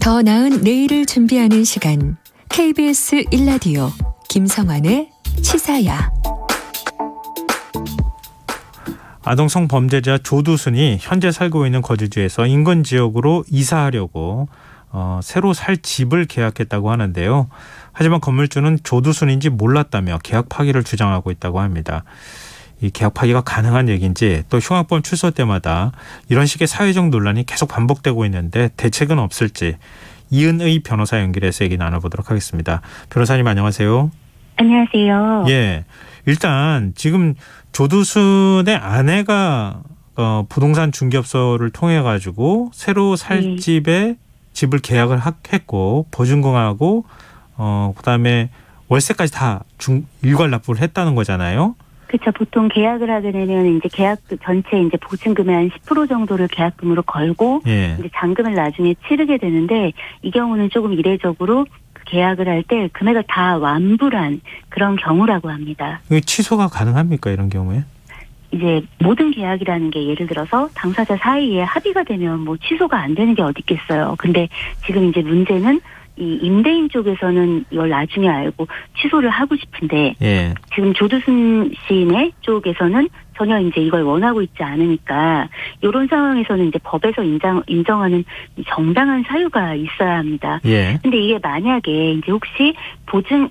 더 나은 내일을 준비하는 시간 KBS 1라디오 김성환의 치사야. 아동성 범죄자 조두순이 현재 살고 있는 거주지에서 인근 지역으로 이사하려고 새로 살 집을 계약했다고 하는데요. 하지만 건물주는 조두순인지 몰랐다며 계약 파기를 주장하고 있다고 합니다. 이 계약 파기가 가능한 얘기인지, 또 흉악범 출소 때마다 이런 식의 사회적 논란이 계속 반복되고 있는데 대책은 없을지 이은의 변호사 연결해서 얘기 나눠보도록 하겠습니다. 변호사님 안녕하세요. 안녕하세요. 예, 일단 지금 조두순의 아내가 부동산 중개업소를 통해 가지고 새로 살 집에 집을 계약을 했고 보증금하고 그다음에 월세까지 다 일괄 납부를 했다는 거잖아요. 그렇죠. 보통 계약을 하게 되면 이제 계약 전체 이제 보증금의 한 10% 정도를 계약금으로 걸고 예. 이제 잔금을 나중에 치르게 되는데, 이 경우는 조금 이례적으로 그 계약을 할 때 금액을 다 완불한 그런 경우라고 합니다. 취소가 가능합니까, 이런 경우에? 이제 모든 계약이라는 게 예를 들어서 당사자 사이에 합의가 되면 뭐 취소가 안 되는 게 어디 있겠어요. 근데 지금 이제 문제는 이 임대인 쪽에서는 이걸 나중에 알고 취소를 하고 싶은데, 예. 지금 조두순 씨네 쪽에서는 전혀 이제 이걸 원하고 있지 않으니까, 이런 상황에서는 이제 법에서 인정하는 정당한 사유가 있어야 합니다. 예. 근데 이게 만약에 이제 혹시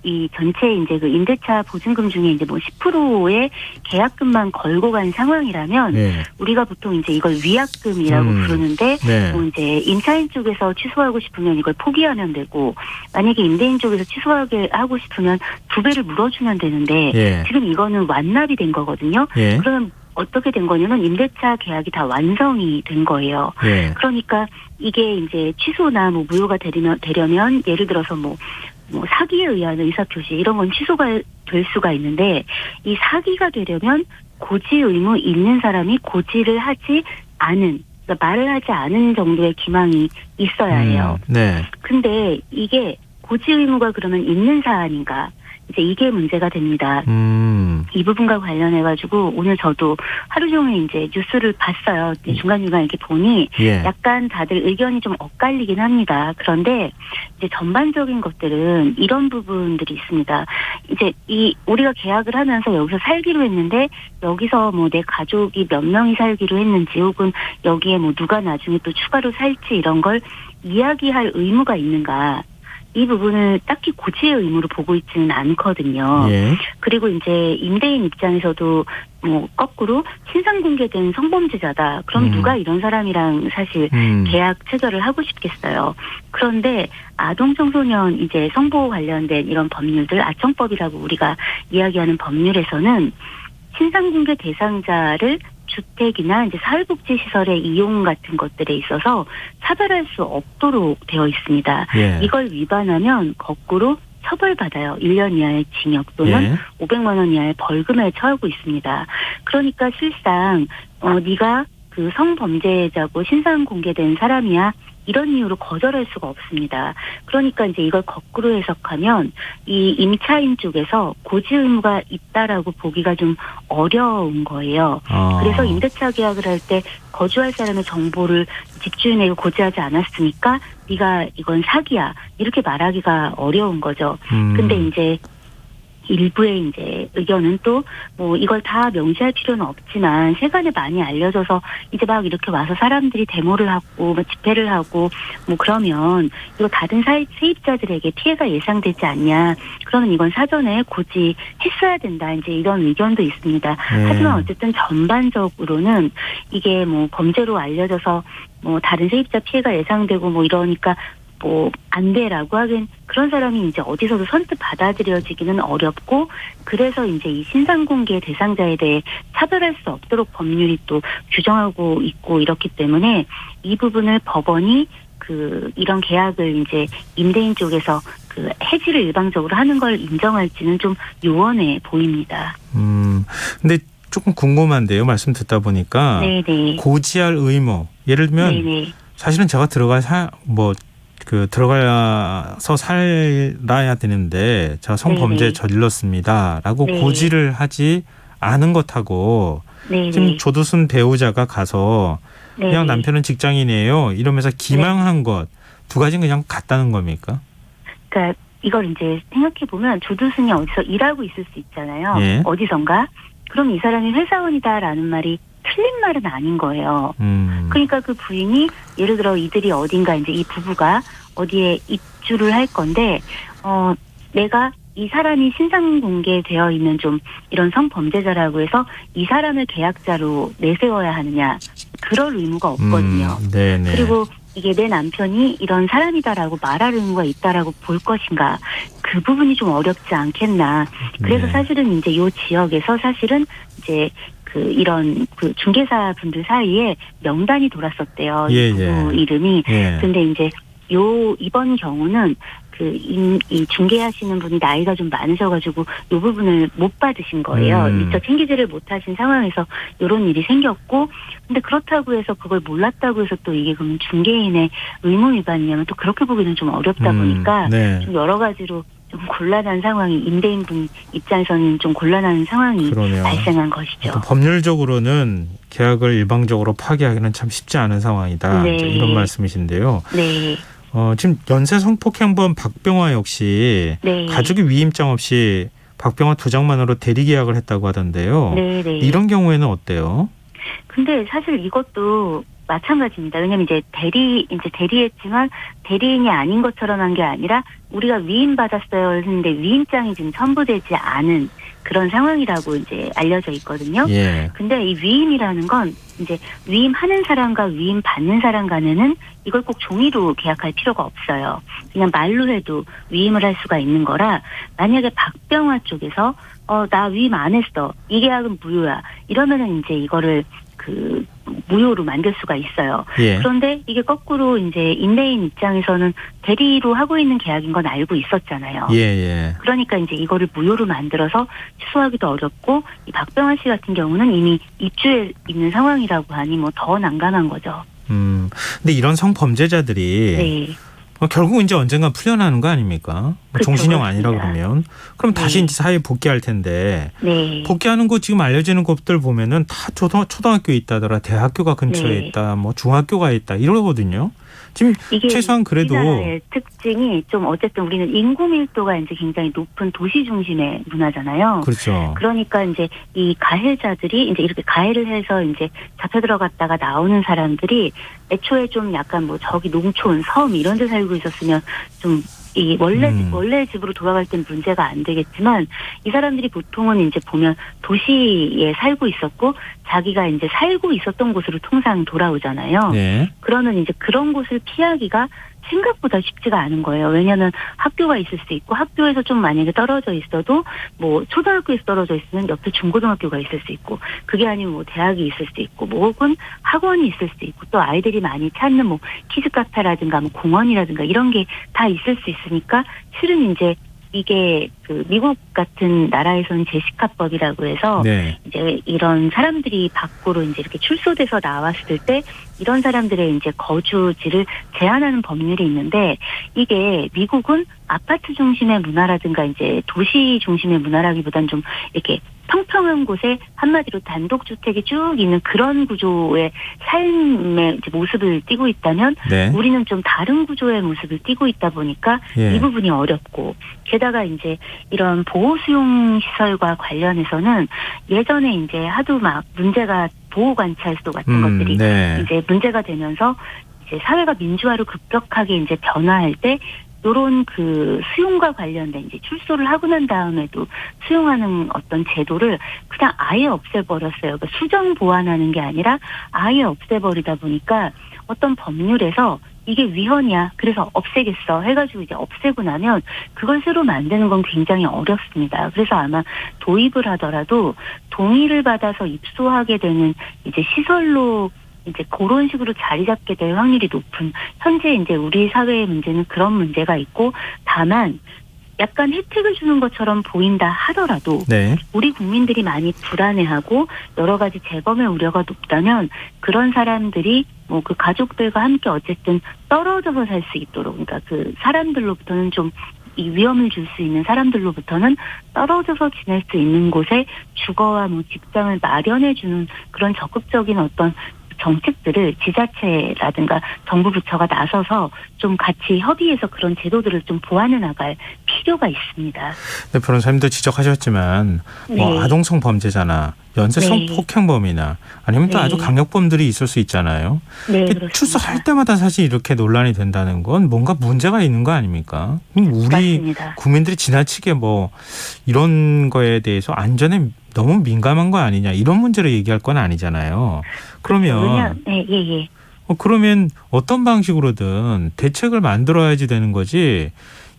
이 전체 이제 그 임대차 보증금 중에 이제 뭐 10%의 계약금만 걸고 간 상황이라면, 예. 우리가 보통 이제 이걸 위약금이라고 부르는데, 네. 뭐 이제 임차인 쪽에서 취소하고 싶으면 이걸 포기하면 되고, 만약에 임대인 쪽에서 취소하게 하고 싶으면 2배를 물어주면 되는데, 예. 지금 이거는 완납이 된 거거든요. 예. 그러면 어떻게 된 거냐면 임대차 계약이 다 완성이 된 거예요. 예. 그러니까 이게 이제 취소나 뭐 무효가 되려면 예를 들어서 뭐 사기에 의한 의사표시 이런 건 취소가 될 수가 있는데, 이 사기가 되려면 고지 의무 있는 사람이 고지를 하지 않은, 그러니까 말을 하지 않은 정도의 기망이 있어야 해요. 네. 근데 이게 고지 의무가 그러면 있는 사안인가? 이제 이게 문제가 됩니다. 이 부분과 관련해가지고 오늘 저도 하루 종일 이제 뉴스를 봤어요. 중간중간 이렇게 보니 예. 약간 다들 의견이 좀 엇갈리긴 합니다. 그런데 이제 전반적인 것들은 이런 부분들이 있습니다. 이제 우리가 계약을 하면서 여기서 살기로 했는데, 여기서 뭐 내 가족이 몇 명이 살기로 했는지, 혹은 여기에 뭐 누가 나중에 또 추가로 살지, 이런 걸 이야기할 의무가 있는가? 이 부분을 딱히 고지의 의무로 보고 있지는 않거든요. 예. 그리고 이제 임대인 입장에서도 뭐 거꾸로 신상 공개된 성범죄자다. 그럼 누가 이런 사람이랑 사실 계약 체결을 하고 싶겠어요. 그런데 아동 청소년 이제 성보호 관련된 이런 법률들, 아청법이라고 우리가 이야기하는 법률에서는 신상 공개 대상자를 주택이나 이제 사회복지시설의 이용 같은 것들에 있어서 차별할 수 없도록 되어 있습니다. 예. 이걸 위반하면 거꾸로 처벌받아요. 1년 이하의 징역 또는 예. 500만 원 이하의 벌금에 처하고 있습니다. 그러니까 실상 네가 그 성범죄자고 신상 공개된 사람이야, 이런 이유로 거절할 수가 없습니다. 그러니까 이제 이걸 거꾸로 해석하면 이 임차인 쪽에서 고지 의무가 있다라고 보기가 좀 어려운 거예요. 그래서 임대차 계약을 할 때 거주할 사람의 정보를 집주인에게 고지하지 않았으니까 네가 이건 사기야, 이렇게 말하기가 어려운 거죠. 근데 이제 일부의 이제 의견은 또 뭐 이걸 다 명시할 필요는 없지만 세간에 많이 알려져서 이제 막 이렇게 와서 사람들이 데모를 하고 뭐 집회를 하고 뭐 그러면 이거 다른 세입자들에게 피해가 예상되지 않냐, 그러면 이건 사전에 고지했어야 된다, 이제 이런 의견도 있습니다. 하지만 어쨌든 전반적으로는 이게 뭐 범죄로 알려져서 뭐 다른 세입자 피해가 예상되고 뭐 이러니까 뭐 안 돼라고 하긴, 그런 사람이 이제 어디서도 선뜻 받아들여지기는 어렵고, 그래서 이제 이 신상공개 대상자에 대해 차별할 수 없도록 법률이 또 규정하고 있고 이렇기 때문에 이 부분을 법원이 이런 계약을 이제 임대인 쪽에서 해지를 일방적으로 하는 걸 인정할지는 좀 요원해 보입니다. 근데 조금 궁금한데요, 말씀 듣다 보니까. 네네. 고지할 의무, 예를 들면 네네. 사실은 제가 들어가서 살아야 되는데 제가 성범죄 저질렀습니다라고 네. 고지를 하지 않은 것하고 네네. 지금 조두순 배우자가 가서 네네. 그냥 남편은 직장인이에요 이러면서 기망한 것, 두 가지는 그냥 같다는 겁니까? 그러니까 이걸 이제 생각해 보면 조두순이 어디서 일하고 있을 수 있잖아요. 예. 어디선가. 그럼 이 사람이 회사원이다라는 말이 틀린 말은 아닌 거예요. 그러니까 그 부인이 예를 들어 이들이 어딘가 이제 이 부부가 어디에 입주를 할 건데 내가 이 사람이 신상 공개되어 있는 좀 이런 성범죄자라고 해서 이 사람을 계약자로 내세워야 하느냐 그럴 의무가 없거든요. 네네. 그리고 이게 내 남편이 이런 사람이다라고 말할 의무가 있다라고 볼 것인가 그 부분이 좀 어렵지 않겠나. 그래서 네. 사실은 이제 요 지역에서 사실은 이제 이런 중개사 분들 사이에 명단이 돌았었대요. 예, 이 부부 예. 이름이. 예. 근데 이제 이번 경우는 이 중개하시는 분이 나이가 좀 많으셔가지고 이 부분을 못 받으신 거예요. 미처 챙기지를 못하신 상황에서 이런 일이 생겼고, 근데 그렇다고 해서 그걸 몰랐다고 해서 또 이게 그럼 중개인의 의무 위반이냐면 또 그렇게 보기는 좀 어렵다 보니까 네. 좀 여러 가지로 좀 곤란한 상황이 임대인분 입장에서는 좀 곤란한 상황이 그러네요. 발생한 것이죠. 법률적으로는 계약을 일방적으로 파기하기는 참 쉽지 않은 상황이다. 네. 이런 말씀이신데요. 네. 지금 연쇄 성폭행범 박병화 역시 네. 가족의 위임장 없이 박병화 도장만으로 대리 계약을 했다고 하던데요. 네. 네. 이런 경우에는 어때요? 근데 사실 이것도 마찬가지입니다. 왜냐하면 이제 대리했지만 대리인이 아닌 것처럼 한 게 아니라 우리가 위임받았어요 했는데 위임장이 지금 첨부되지 않은 그런 상황이라고 이제 알려져 있거든요. 예. 근데 이 위임이라는 건 이제 위임하는 사람과 위임받는 사람 간에는 이걸 꼭 종이로 계약할 필요가 없어요. 그냥 말로 해도 위임을 할 수가 있는 거라 만약에 박병화 쪽에서 나 위임 안 했어. 이 계약은 무효야. 이러면은 이제 이거를 무효로 만들 수가 있어요. 예. 그런데 이게 거꾸로 이제 임대인 입장에서는 대리로 하고 있는 계약인 건 알고 있었잖아요. 예. 그러니까 이제 이거를 무효로 만들어서 취소하기도 어렵고 이 박병환 씨 같은 경우는 이미 입주해 있는 상황이라고 하니 뭐 더 난감한 거죠. 근데 이런 성범죄자들이 네. 결국 이제 언젠가 풀려나는 거 아닙니까? 그렇죠, 종신형 아니라 그렇습니다. 그러면 그럼 다시 네. 이제 사회에 복귀할 텐데 네. 복귀하는 거 지금 알려지는 것들 보면은 다 초등학교에 있다더라, 대학교가 근처에 네. 있다, 뭐 중학교가 있다 이러거든요. 지금 이게 최소한 그래도 우리나라의 특징이 좀 어쨌든 우리는 인구 밀도가 이제 굉장히 높은 도시 중심의 문화잖아요. 그렇죠. 그러니까 이제 이 가해자들이 이제 이렇게 가해를 해서 이제 잡혀 들어갔다가 나오는 사람들이 애초에 좀 약간 뭐 저기 농촌, 섬 이런 데 살고 있었으면 좀 이 원래 집으로 돌아갈 땐 문제가 안 되겠지만 이 사람들이 보통은 이제 보면 도시에 살고 있었고 자기가 이제 살고 있었던 곳으로 통상 돌아오잖아요. 네. 그러면 이제 그런 곳을 피하기가 생각보다 쉽지가 않은 거예요. 왜냐하면 학교가 있을 수 있고 학교에서 좀 만약에 떨어져 있어도 뭐 초등학교에서 떨어져 있으면 옆에 중고등학교가 있을 수 있고 그게 아니면 뭐 대학이 있을 수 있고 뭐 혹은 학원이 있을 수 있고 또 아이들이 많이 찾는 뭐 키즈 카페라든가 뭐 공원이라든가 이런 게 다 있을 수 있으니까 실은 이제 이게 미국 같은 나라에서는 제시카법이라고 해서 네. 이제 이런 사람들이 밖으로 이제 이렇게 출소돼서 나왔을 때 이런 사람들의 이제 거주지를 제한하는 법률이 있는데 이게 미국은 아파트 중심의 문화라든가 이제 도시 중심의 문화라기보다는 좀 이렇게 평평한 곳에 한마디로 단독주택이 쭉 있는 그런 구조의 삶의 이제 모습을 띠고 있다면 네. 우리는 좀 다른 구조의 모습을 띠고 있다 보니까 예. 이 부분이 어렵고 게다가 이제 이런 보호수용 시설과 관련해서는 예전에 이제 하도 막 문제가 보호관찰소 같은 것들이 네. 이제 문제가 되면서 이제 사회가 민주화로 급격하게 이제 변화할 때 요런 수용과 관련된 이제 출소를 하고 난 다음에도 수용하는 어떤 제도를 그냥 아예 없애버렸어요. 그러니까 수정 보완하는 게 아니라 아예 없애버리다 보니까 어떤 법률에서 이게 위헌이야. 그래서 없애겠어. 해가지고 이제 없애고 나면 그걸 새로 만드는 건 굉장히 어렵습니다. 그래서 아마 도입을 하더라도 동의를 받아서 입소하게 되는 이제 시설로 이제 그런 식으로 자리 잡게 될 확률이 높은 현재 이제 우리 사회의 문제는 그런 문제가 있고 다만 약간 혜택을 주는 것처럼 보인다 하더라도 네. 우리 국민들이 많이 불안해하고 여러 가지 재범의 우려가 높다면 그런 사람들이 뭐 그 가족들과 함께 어쨌든 떨어져서 살 수 있도록 그러니까 그 사람들로부터는 좀 이 위험을 줄 수 있는 사람들로부터는 떨어져서 지낼 수 있는 곳에 주거와 뭐 직장을 마련해 주는 그런 적극적인 어떤 정책들을 지자체라든가 정부 부처가 나서서 좀 같이 협의해서 그런 제도들을 좀 보완해 나갈 필요가 있습니다. 네, 변호사님도 지적하셨지만 뭐 네. 아동성 범죄자나 연쇄성 네. 폭행범이나 아니면 또 네. 아주 강력범들이 있을 수 있잖아요. 네, 근데 그렇습니다. 출소할 때마다 사실 이렇게 논란이 된다는 건 뭔가 문제가 있는 거 아닙니까? 우리 맞습니다. 국민들이 지나치게 뭐 이런 거에 대해서 안전에 너무 민감한 거 아니냐 이런 문제를 얘기할 건 아니잖아요. 그러면 예. 그러면 어떤 방식으로든 대책을 만들어야지 되는 거지.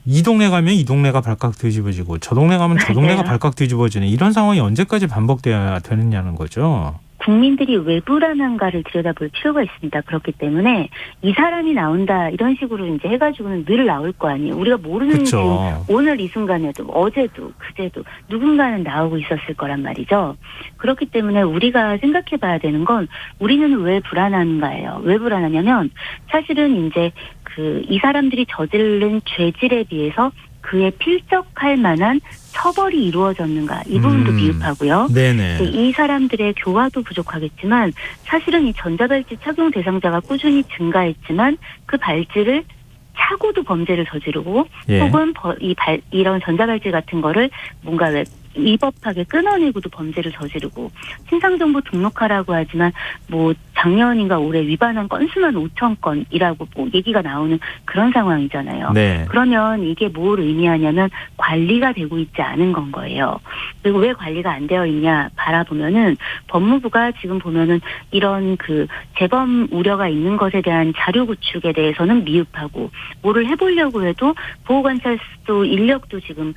이 동네 가면 이 동네가 발칵 뒤집어지고 저 동네 가면 저 동네가 맞아요. 발칵 뒤집어지는 이런 상황이 언제까지 반복돼야 되느냐는 거죠. 국민들이 왜 불안한가를 들여다볼 필요가 있습니다. 그렇기 때문에 이 사람이 나온다 이런 식으로 이제 해가지고는 늘 나올 거 아니에요. 우리가 모르는 그렇죠. 지금 오늘 이 순간에도 어제도 그제도 누군가는 나오고 있었을 거란 말이죠. 그렇기 때문에 우리가 생각해봐야 되는 건 우리는 왜 불안한가예요. 왜 불안하냐면 사실은 이제 이 사람들이 저지른 죄질에 비해서 그에 필적할 만한 처벌이 이루어졌는가 이 부분도 미흡하고요. 네네. 이 사람들의 교화도 부족하겠지만 사실은 이 전자발찌 착용 대상자가 꾸준히 증가했지만 그 발찌를 차고도 범죄를 저지르고 예. 혹은 이런 전자발찌 같은 거를 뭔가 위법하게 끊어내고도 범죄를 저지르고 신상정보 등록하라고 하지만 뭐 작년인가 올해 위반한 건수만 5천 건이라고 뭐 얘기가 나오는 그런 상황이잖아요. 네. 그러면 이게 뭘 의미하냐면 관리가 되고 있지 않은 건 거예요. 그리고 왜 관리가 안 되어 있냐 바라보면은 법무부가 지금 보면은 이런 재범 우려가 있는 것에 대한 자료 구축에 대해서는 미흡하고 뭐를 해보려고 해도 보호관찰소 인력도 지금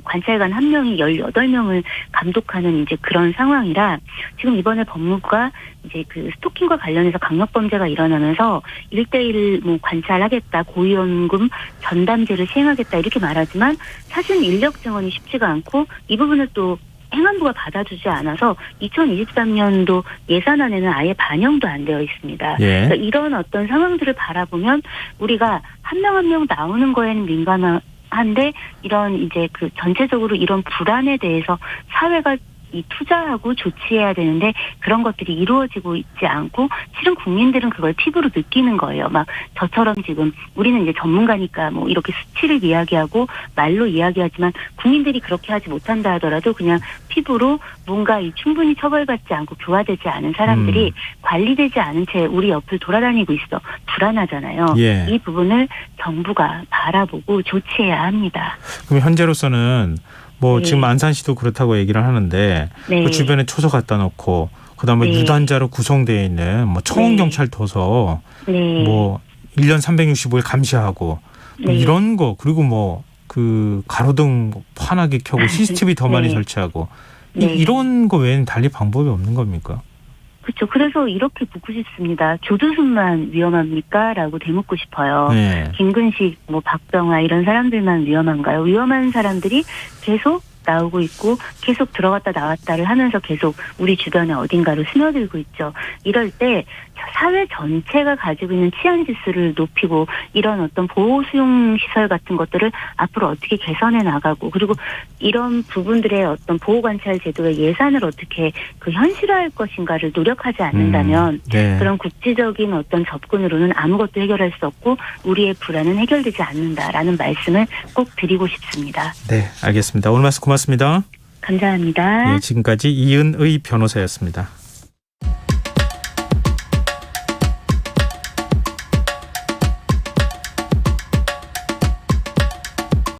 관찰관 한 명이 18명을 감독하는 이제 그런 상황이라 지금 이번에 법무부가 이제 스토킹과 관련해서 강력범죄가 일어나면서 1:1 뭐 관찰하겠다, 고위험금 전담제를 시행하겠다 이렇게 말하지만 사실은 인력 증원이 쉽지가 않고 이 부분을 또 행안부가 받아주지 않아서 2023년도 예산안에는 아예 반영도 안 되어 있습니다. 예. 그러니까 이런 어떤 상황들을 바라보면 우리가 한 명 한 명 나오는 거에는 민감한데 이런 이제 전체적으로 이런 불안에 대해서 사회가 투자하고 조치해야 되는데 그런 것들이 이루어지고 있지 않고 실은 국민들은 그걸 피부로 느끼는 거예요. 막 저처럼 지금 우리는 이제 전문가니까 뭐 이렇게 수치를 이야기하고 말로 이야기하지만 국민들이 그렇게 하지 못한다 하더라도 그냥 피부로 뭔가 충분히 처벌받지 않고 교화되지 않은 사람들이 관리되지 않은 채 우리 옆을 돌아다니고 있어 불안하잖아요. 예. 이 부분을 정부가 바라보고 조치해야 합니다. 그럼 현재로서는 네. 지금 안산시도 그렇다고 얘기를 하는데 네. 그 주변에 초소 갖다 놓고 그다음에 네. 유단자로 구성되어 있는 청원경찰 둬서 네. 1년 365일 감시하고 네. 이런 거 그리고 가로등 환하게 켜고 CCTV 더 많이 네. 설치하고 네. 이런 거 외에는 달리 방법이 없는 겁니까? 그렇죠. 그래서 이렇게 묻고 싶습니다. 조두순만 위험합니까? 라고 되묻고 싶어요. 네. 김근식, 박병화 이런 사람들만 위험한가요? 위험한 사람들이 계속 나오고 있고 계속 들어갔다 나왔다를 하면서 계속 우리 주변에 어딘가로 스며들고 있죠. 이럴 때 사회 전체가 가지고 있는 치안 지수를 높이고 이런 어떤 보호 수용 시설 같은 것들을 앞으로 어떻게 개선해 나가고 그리고 이런 부분들의 어떤 보호 관찰 제도의 예산을 어떻게 현실화할 것인가를 노력하지 않는다면 네. 그런 국지적인 어떤 접근으로는 아무것도 해결할 수 없고 우리의 불안은 해결되지 않는다라는 말씀을 꼭 드리고 싶습니다. 네, 알겠습니다. 오늘 말씀 고맙습니다. 감사합니다. 네, 지금까지 이은의 변호사였습니다.